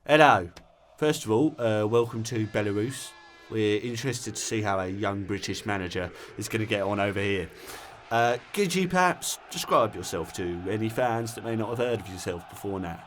Hello. First of all, welcome to Belarus. We're interested to see how a young British manager is going to get on over here. Could you perhaps describe yourself to any fans that may not have heard of yourself before now?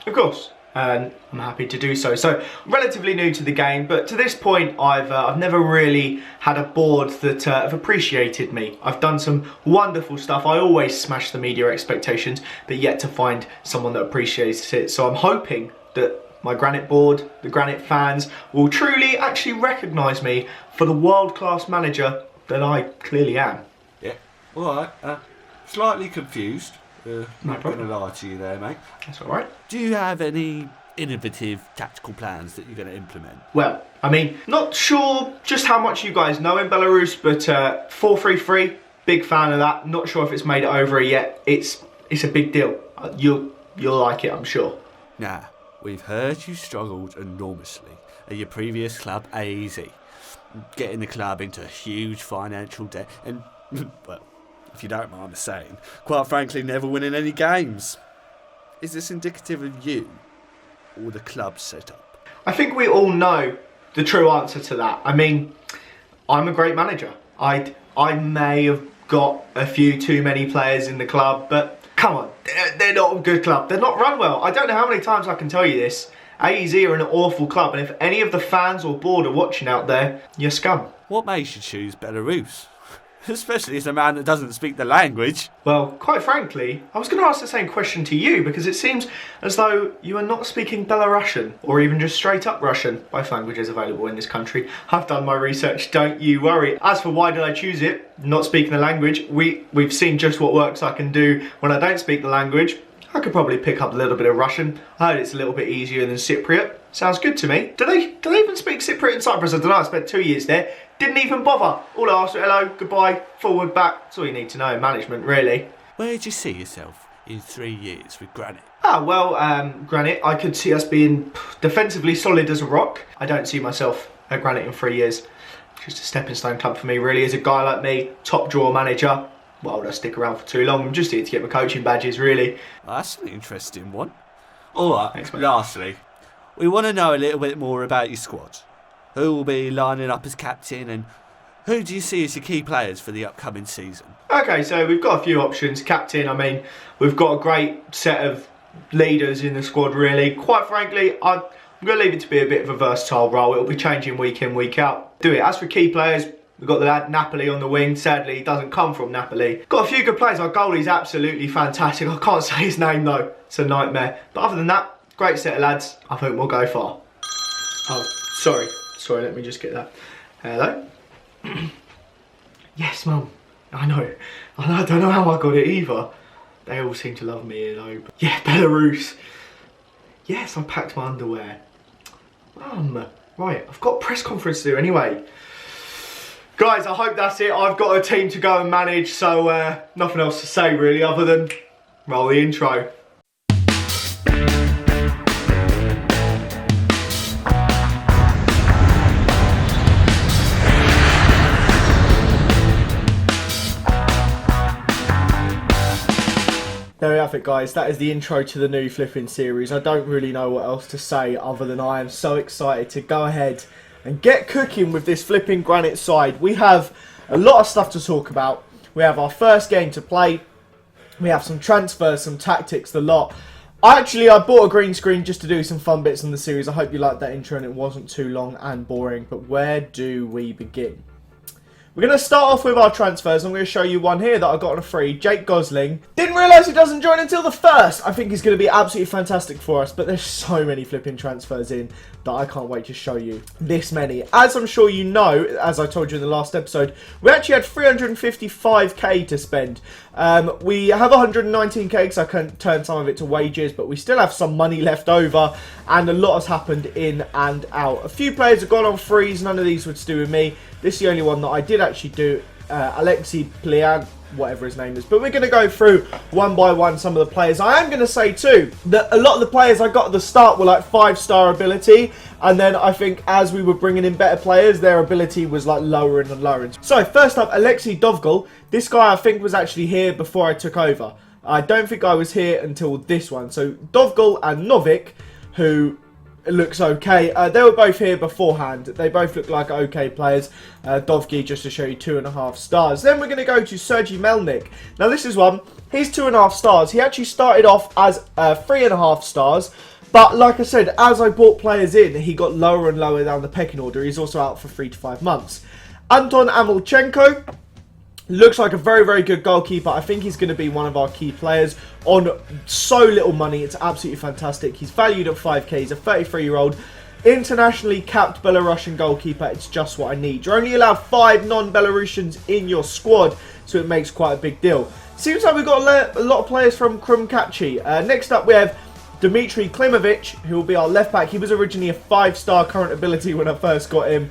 Of course, and I'm happy to do so. So, relatively new to the game, but to this point, I've never really had a board that have appreciated me. I've done some wonderful stuff. I always smash the media expectations, but yet to find someone that appreciates it. So I'm hoping that my Granite board, the Granite fans, will truly actually recognise me for the world-class manager that I clearly am. Yeah. Alright. Slightly confused. No not going to problem. lie to you there, mate. That's all right. Do you have any innovative tactical plans that you're going to implement? Well, I mean, not sure just how much you guys know in Belarus, but 4-3-3, big fan of that. Not sure if it's made it over yet. It's a big deal. You'll like it, I'm sure. Nah, we've heard you struggled enormously at your previous club, AEZ, getting the club into huge financial debt and, well, if you don't mind me saying, quite frankly, never winning any games. Is this indicative of you or the club's setup? I think we all know the true answer to that. I mean, I'm a great manager. I may have got a few too many players in the club, but come on, they're not a good club. They're not run well. I don't know how many times I can tell you this. AEZ are an awful club, and if any of the fans or board are watching out there, you're scum. What makes you choose Belarus? Especially as a man that doesn't speak the language. Well, quite frankly, I was going to ask the same question to you because it seems as though you are not speaking Belarusian or even just straight up Russian. Both languages available in this country. I've done my research, don't you worry. As for why did I choose it, not speaking the language, we've seen just what works I can do when I don't speak the language. I could probably pick up a little bit of Russian. I heard it's a little bit easier than Cypriot. Sounds good to me. Do they even speak Cypriot in Cyprus? I don't know, I spent 2 years there. Didn't even bother. All I asked was hello, goodbye, forward, back. That's all you need to know in management, really. Where do you see yourself in 3 years with Granite? Granite, I could see us being defensively solid as a rock. I don't see myself at Granite in 3 years. Just a stepping stone club for me, really. As a guy like me, top drawer manager. Why would I stick around for too long? I'm just here to get my coaching badges, really. Well, that's an interesting one. Alright, Thanks, mate. lastly, we want to know a little bit more about your squad. Who will be lining up as captain and who do you see as your key players for the upcoming season? Okay, so we've got a few options. Captain, I mean, we've got a great set of leaders in the squad, really. Quite frankly, I'm going to leave it to be a bit of a versatile role. It'll be changing week in, week out. Do it. As for key players, we've got the lad Napoli on the wing. Sadly, he doesn't come from Napoli. Got a few good players. Our goalie's absolutely fantastic. I can't say his name, though. It's a nightmare. But other than that, great set of lads. I think we'll go far. Oh, sorry. Sorry, let me just get that. Hello? Yes, Mum. I know. I don't know how I got it either. They all seem to love me here, though. But yeah, Belarus. Yes, I packed my underwear. Right, I've got a press conference to do anyway. Guys, I hope that's it. I've got a team to go and manage, so nothing else to say really other than roll the intro. There we have it, guys. That is the intro to the new flipping series. I don't really know what else to say other than I am so excited to go ahead and get cooking with this flipping Granite side. We have a lot of stuff to talk about. We have our first game to play. We have some transfers, some tactics, the lot. I bought a green screen just to do some fun bits in the series. I hope you liked that intro and it wasn't too long and boring. But where do we begin? We're going to start off with our transfers. I'm going to show you one here that I got on a free. Jake Gosling. Didn't realise he doesn't join until the 1st. I think he's going to be absolutely fantastic for us. But there's so many flipping transfers in that I can't wait to show you this many. As I'm sure you know, as I told you in the last episode, we actually had 355k to spend. We have 119k because I can turn some of it to wages. But we still have some money left over. And a lot has happened in and out. A few players have gone on frees. None of these would do with me. This is the only one that I did actually do, Alexei Plian, whatever his name is. But we're going to go through one by one some of the players. I am going to say too that a lot of the players I got at the start were like 5-star ability. And then I think as we were bringing in better players, their ability was like lower and lower. So first up, Alexei Dovgul. This guy I think was actually here before I took over. I don't think I was here until this one. So Dovgul and Novik, who looks okay. They were both here beforehand. They both look like okay players. Dovgi, just to show you, 2.5 stars. Then we're going to go to Sergej Melnik. Now this is one. He's 2.5 stars. He actually started off as 3.5 stars. But like I said, as I brought players in, he got lower and lower down the pecking order. He's also out for 3 to 5 months. Anton Amelchenko looks like a very, very good goalkeeper. I think he's going to be one of our key players on so little money. It's absolutely fantastic. He's valued at 5k. He's a 33-year-old internationally capped Belarusian goalkeeper. It's just what I need. You're only allowed 5 non-Belarusians in your squad, so it makes quite a big deal. Seems like we've got a lot of players from Krumkachi. Next up, we have Dmitry Klimovic, who will be our left back. He was originally a 5-star current ability when I first got him.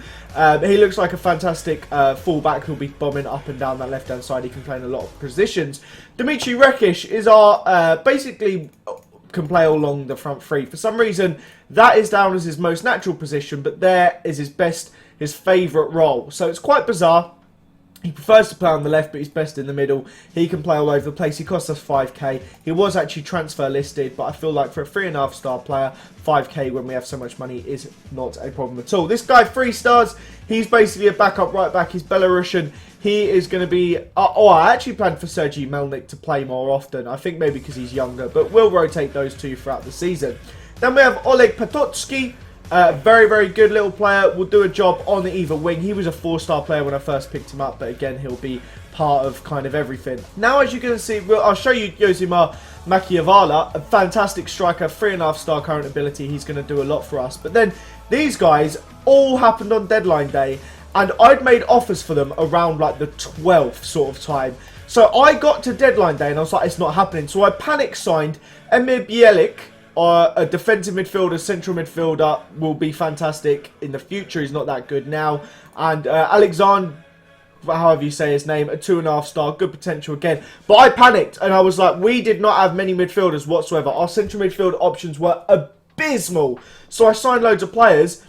He looks like a fantastic fullback who'll be bombing up and down that left-hand side. He can play in a lot of positions. Dmitry Rekic is our, basically, can play all along the front three. For some reason, that is down as his most natural position, but there is his favourite role. So it's quite bizarre. He prefers to play on the left, but he's best in the middle. He can play all over the place. He costs us 5k. He was actually transfer listed, but I feel like for a 3.5 star player, 5k when we have so much money is not a problem at all. This guy, 3 stars. He's basically a backup right back. He's Belarusian. He is going to be... I actually planned for Sergej Melnik to play more often. I think maybe because he's younger, but we'll rotate those two throughout the season. Then we have Oleg Pototsky. Very, very good little player. Will do a job on either wing. He was a 4-star player when I first picked him up, but again, he'll be part of kind of everything. Now, as you can see, I'll show you Yosimar Makiavala, a fantastic striker, 3.5 star current ability. He's going to do a lot for us. But then these guys all happened on deadline day, and I'd made offers for them around like the 12th sort of time. So I got to deadline day and I was like, it's not happening. So I panic signed Emir Bielik, a defensive midfielder, central midfielder, will be fantastic in the future. He's not that good now. And Alexander, however you say his name, a 2.5 star, good potential again. But I panicked and I was like, we did not have many midfielders whatsoever. Our central midfield options were abysmal. So I signed loads of players.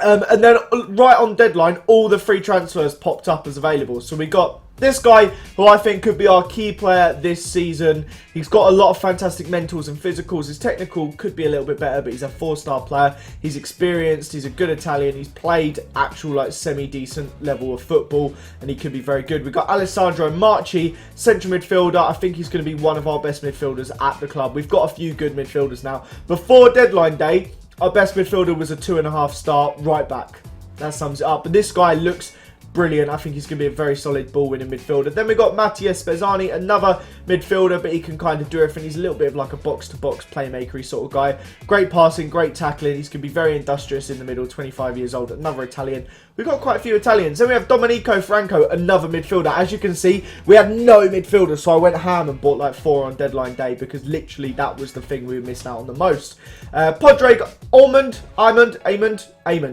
And then right on deadline, all the free transfers popped up as available. So we got this guy, who I think could be our key player this season. He's got a lot of fantastic mentals and physicals. His technical could be a little bit better, but he's a 4-star player. He's experienced. He's a good Italian. He's played actual, like, semi-decent level of football, and he could be very good. We've got Alessandro Marchi, central midfielder. I think he's going to be one of our best midfielders at the club. We've got a few good midfielders now. Before deadline day, our best midfielder was a 2.5 star right back. That sums it up. But this guy looks brilliant. I think he's going to be a very solid ball-winning midfielder. Then we've got Matthias Spezzani, another midfielder, but he can kind of do everything. He's a little bit of like a box-to-box playmaker-y sort of guy. Great passing, great tackling. He's going to be very industrious in the middle, 25 years old, another Italian. We've got quite a few Italians. Then we have Domenico Franco, another midfielder. As you can see, we had no midfielders, so I went ham and bought like 4 on deadline day because literally that was the thing we were missing out on the most. Padraig Amond,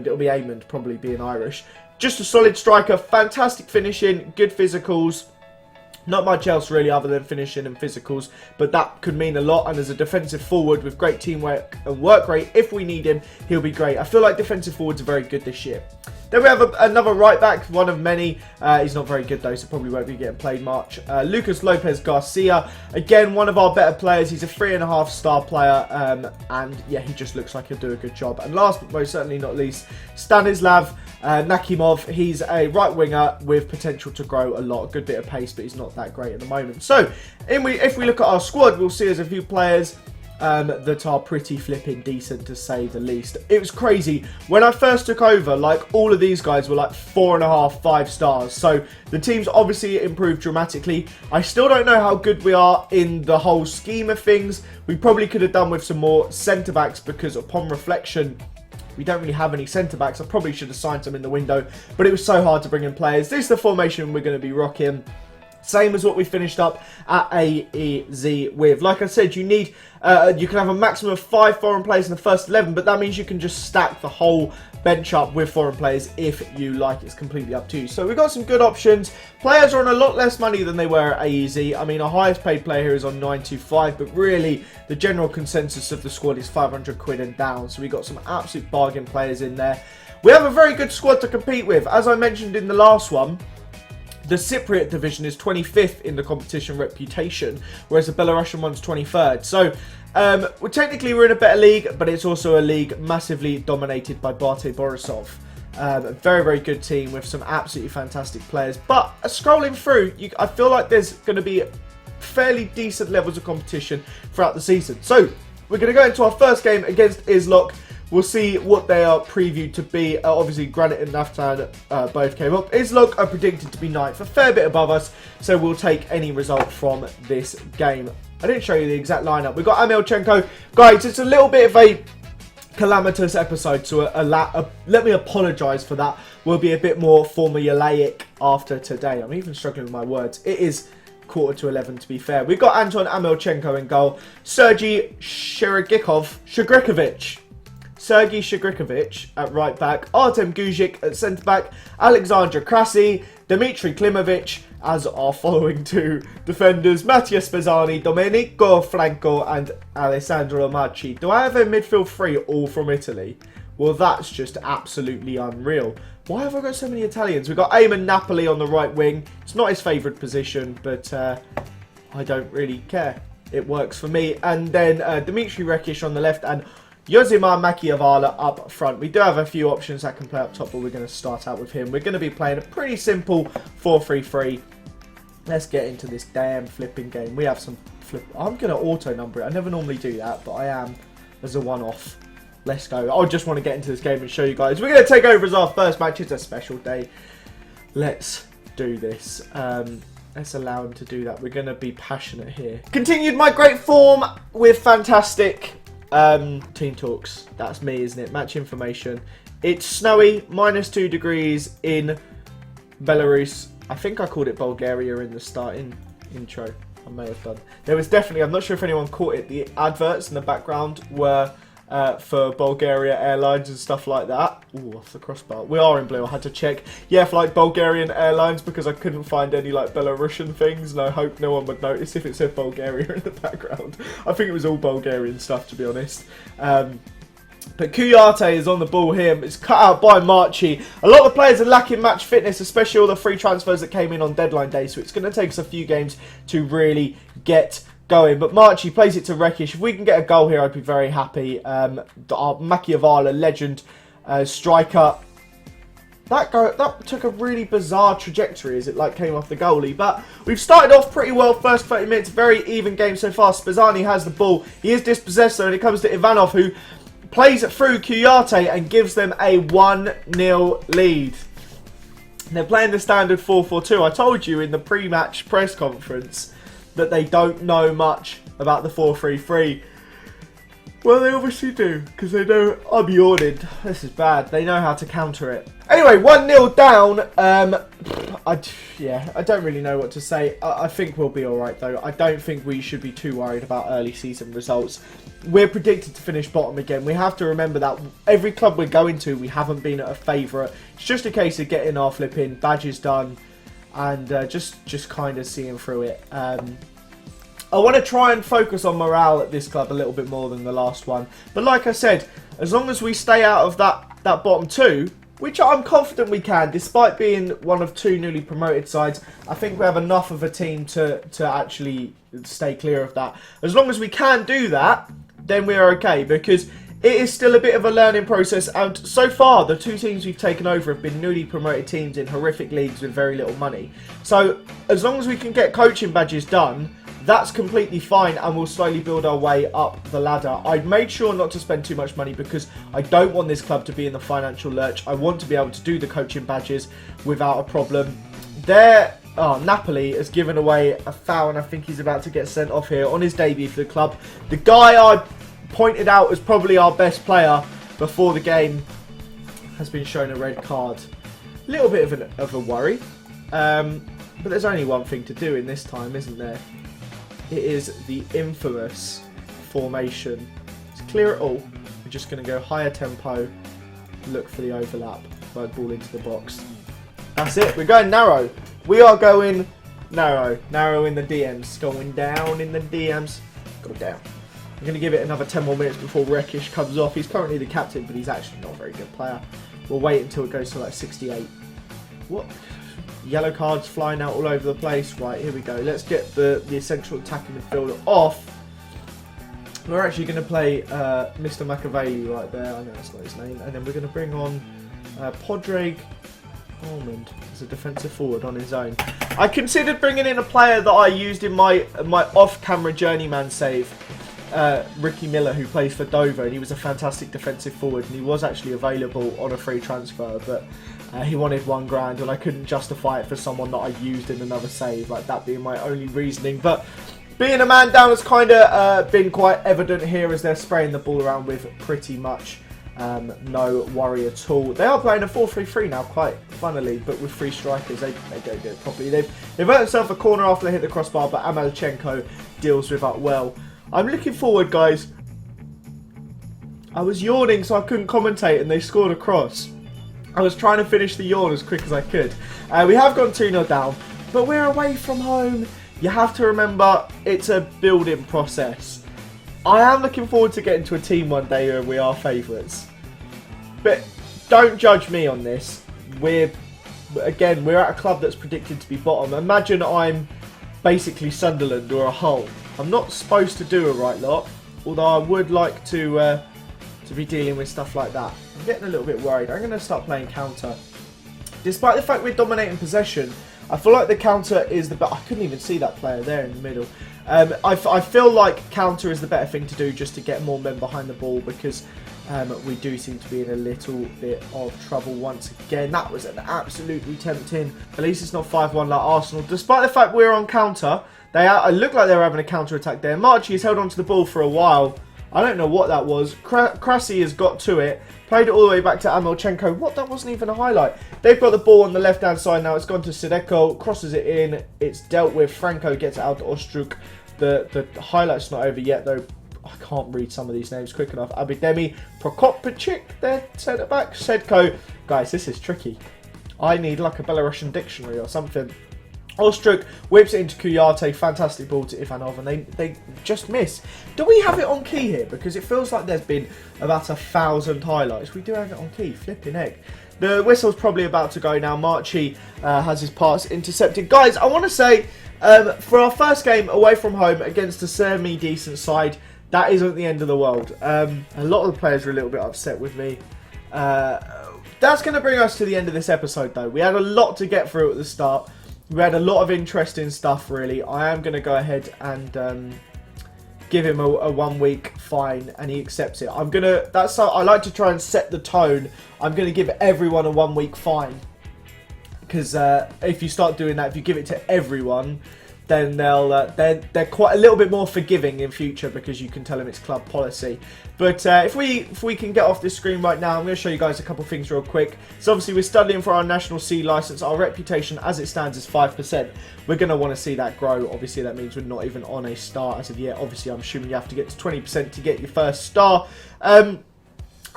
it'll be Amond, probably being Irish. Just a solid striker, fantastic finishing, good physicals. Not much else really other than finishing and physicals, but that could mean a lot. And as a defensive forward with great teamwork and work rate, if we need him, he'll be great. I feel like defensive forwards are very good this year. Then we have another right back, one of many. He's not very good though, so probably won't be getting played much. Lucas Lopez Garcia, again, one of our better players. He's a 3.5 star player, and yeah, he just looks like he'll do a good job. And last but most certainly not least, Stanislav Nakimov. He's a right winger with potential to grow a lot. A good bit of pace, but he's not that great at the moment. So, if we look at our squad, we'll see there's a few players that are pretty flipping decent, to say the least. It was crazy. When I first took over, like, all of these guys were like 4.5, 5 stars. So, the team's obviously improved dramatically. I still don't know how good we are in the whole scheme of things. We probably could have done with some more centre-backs because upon reflection, we don't really have any centre-backs. I probably should have signed some in the window, but it was so hard to bring in players. This is the formation we're going to be rocking. Same as what we finished up at AEZ with. Like I said, you need, you can have a maximum of 5 foreign players in the first 11, but that means you can just stack the whole bench up with foreign players if you like. It's completely up to you. So we've got some good options. Players are on a lot less money than they were at AEZ. I mean, our highest paid player here is on 925, but really the general consensus of the squad is 500 quid and down. So we've got some absolute bargain players in there. We have a very good squad to compete with. As I mentioned in the last one, The Cypriot division is 25th in the competition reputation, whereas the Belarusian one's 23rd. So, we're in a better league, but it's also a league massively dominated by Bate Borisov. A very, very good team with some absolutely fantastic players. But scrolling through, I feel like there's going to be fairly decent levels of competition throughout the season. So, we're going to go into our first game against Islok. We'll see what they are previewed to be. Obviously, Granite and Naftan both came up. Islok are predicted to be 9th, a fair bit above us. So we'll take any result from this game. I didn't show you the exact lineup. We've got Amelchenko. Guys, it's a little bit of a calamitous episode, so let me apologise for that. We'll be a bit more formulaic after today. I'm even struggling with my words. It is 10:45 to be fair. We've got Anton Amelchenko in goal. Sergei Shagrikovich at right back, Artem Guzik at centre back, Alexandra Krasi, Dmitry Klimovich as our following two defenders, Mattia Spezzani, Domenico Franco and Alessandro Maci. Do I have a midfield three all from Italy? Well, that's just absolutely unreal. Why have I got so many Italians? We've got Eamon Napoli on the right wing. It's not his favourite position, but I don't really care. It works for me. And then Dmitry Rekic on the left and Yosimar Makiavala up front. We do have a few options that can play up top, but we're going to start out with him. We're going to be playing a pretty simple 4-3-3. Let's get into this damn flipping game. We have some flip. I'm going to auto number it. I never normally do that, but I am as a one-off. Let's go. I just want to get into this game and show you guys. We're going to take over as our first match. It's a special day. Let's do this. Let's allow him to do that. We're going to be passionate here. Continued my great form with fantastic team talks. That's me, isn't it? Match information. It's snowy, -2 degrees in Belarus. I think I called it Bulgaria in the starting intro. I may have done. There was definitely, I'm not sure if anyone caught it, the adverts in the background were for Bulgaria Airlines and stuff like that. Ooh, off the crossbar. We are in blue, I had to check. Yeah, for like Bulgarian Airlines because I couldn't find any like Belarusian things and I hope no one would notice if it said Bulgaria in the background. I think it was all Bulgarian stuff, to be honest. But Kuyate is on the ball here. It's cut out by Marchi. A lot of players are lacking match fitness, especially all the free transfers that came in on deadline day. So it's going to take us a few games to really get going. But Marchi plays it to Rekic. If we can get a goal here, I'd be very happy. Our Makiavala, legend striker. That took a really bizarre trajectory as it like came off the goalie. But we've started off pretty well. First 30 minutes, very even game so far. Spezzani has the ball. He is dispossessed though, and it comes to Ivanov, who plays it through Kuyate and gives them a 1-0 lead. They're playing the standard 4-4-2. I told you in the pre-match press conference that they don't know much about the 4-3-3. Well, they obviously do, because they know I'm yawning. This is bad. They know how to counter it. Anyway, 1-0 down. I don't really know what to say. I think we'll be alright, though. I don't think we should be too worried about early season results. We're predicted to finish bottom again. We have to remember that every club we're going to, we haven't been a favourite. It's just a case of getting our flipping badges done and just kind of seeing through it. I want to try and focus on morale at this club a little bit more than the last one. But like I said, as long as we stay out of that bottom two, which I'm confident we can, despite being one of two newly promoted sides, I think we have enough of a team to actually stay clear of that. As long as we can do that, then we're okay, because it is still a bit of a learning process, and so far the two teams we've taken over have been newly promoted teams in horrific leagues with very little money. So as long as we can get coaching badges done, that's completely fine, and we'll slowly build our way up the ladder. I made sure not to spend too much money because I don't want this club to be in the financial lurch. I want to be able to do the coaching badges without a problem. Napoli has given away a foul, and I think he's about to get sent off here on his debut for the club. The guy I pointed out as probably our best player before the game has been shown a red card. A little bit of a worry, but there's only one thing to do in this time, isn't there? It is the infamous formation. To clear it all, we're just going to go higher tempo, look for the overlap, right ball into the box. That's it, we're going narrow. We are going narrow. Narrow in the DMs. Going down in the DMs. Go down. I'm going to give it another 10 more minutes before Rekic comes off. He's currently the captain, but he's actually not a very good player. We'll wait until it goes to like 68. What? Yellow cards flying out all over the place. Right, here we go. Let's get the essential attacking midfielder off. We're actually going to play Mr. Machiavelli right there. I know that's not his name. And then we're going to bring on Podrag Almond as a defensive forward on his own. I considered bringing in a player that I used in my off-camera journeyman save, Ricky Miller, who plays for Dover, and he was a fantastic defensive forward, and he was actually available on a free transfer, but he wanted £1,000, and I couldn't justify it for someone that I used in another save, like that being my only reasoning. But being a man down has kind of been quite evident here as they're spraying the ball around with pretty much no worry at all. They are playing a 4-3-3 now, quite funnily, but with 3 strikers. They don't do it properly. They've earned themselves a corner after they hit the crossbar, but Amalchenko deals with that well. I'm looking forward, guys. I was yawning, so I couldn't commentate, and they scored a cross. I was trying to finish the yawn as quick as I could. We have gone 2-0 down, but we're away from home. You have to remember, it's a building process. I am looking forward to getting to a team one day where we are favourites. But don't judge me on this. We're at a club that's predicted to be bottom. Imagine I'm basically Sunderland or a Hull. I'm not supposed to do a right lot, although I would like to be dealing with stuff like that. I'm getting a little bit worried. I'm going to start playing counter. Despite the fact we're dominating possession, I feel like the counter is the better. I couldn't even see that player there in the middle. I feel like counter is the better thing to do just to get more men behind the ball, because we do seem to be in a little bit of trouble once again. That was an absolutely tempting. At least it's not 5-1 like Arsenal. Despite the fact we're on counter, it looked like they were having a counter attack there. Marchi has held on to the ball for a while. I don't know what that was. Krasi has got to it. Played it all the way back to Amalchenko. What? That wasn't even a highlight. They've got the ball on the left-hand side now. It's gone to Sideko. Crosses it in. It's dealt with. Franco gets it out to Ostruk. The highlight's not over yet, though. I can't read some of these names quick enough. Abidemi, Prokopichik, their centre-back. Sedko. Guys, this is tricky. I need like a Belarusian dictionary or something. Ostruk whips it into Kuyate, fantastic ball to Ivanov, and they just miss. Do we have it on key here? Because it feels like there's been about 1,000 highlights. We do have it on key, flipping egg. The whistle's probably about to go now. Marchi has his pass intercepted. Guys, I want to say, for our first game away from home against a semi-decent side, that isn't the end of the world. A lot of the players are a little bit upset with me. That's going to bring us to the end of this episode, though. We had a lot to get through at the start. We had a lot of interesting stuff, really. I am going to go ahead and give him a 1 week fine, and he accepts it. That's how I like to try and set the tone. I'm going to give everyone a 1 week fine, because if you start doing that, if you give it to everyone, then they're quite a little bit more forgiving in future, because you can tell them it's club policy. But if we can get off this screen right now, I'm going to show you guys a couple of things real quick. So obviously we're studying for our National C licence. Our reputation as it stands is 5%. We're going to want to see that grow. Obviously that means we're not even on a star as of yet. Obviously I'm assuming you have to get to 20% to get your first star.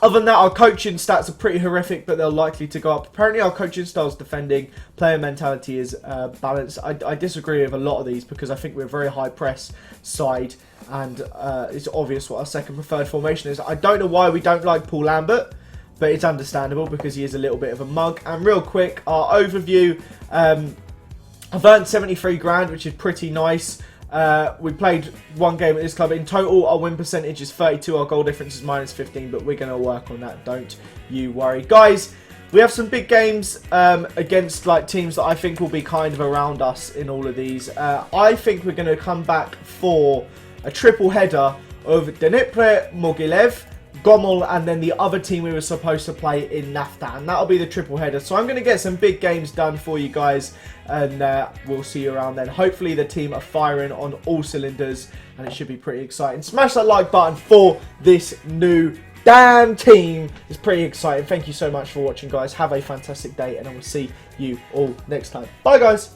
Other than that, our coaching stats are pretty horrific, but they're likely to go up. Apparently, our coaching style is defending. Player mentality is balanced. I disagree with a lot of these, because I think we're a very high press side, and it's obvious what our second preferred formation is. I don't know why we don't like Paul Lambert, but it's understandable because he is a little bit of a mug. And real quick, our overview. I've earned 73 grand, which is pretty nice. We played one game at this club. In total, our win percentage is 32. Our goal difference is minus 15, but we're going to work on that. Don't you worry. Guys, we have some big games against like teams that I think will be kind of around us in all of these. I think we're going to come back for a triple header of Dnipro, Mogilev, Gomel, and then the other team we were supposed to play in Nafta, and that'll be the triple header. So I'm going to get some big games done for you guys, and we'll see you around then. Hopefully the team are firing on all cylinders, and it should be pretty exciting. Smash that like button for this new damn team. It's pretty exciting. Thank you so much for watching, guys. Have a fantastic day, and I will see you all next time. Bye, guys.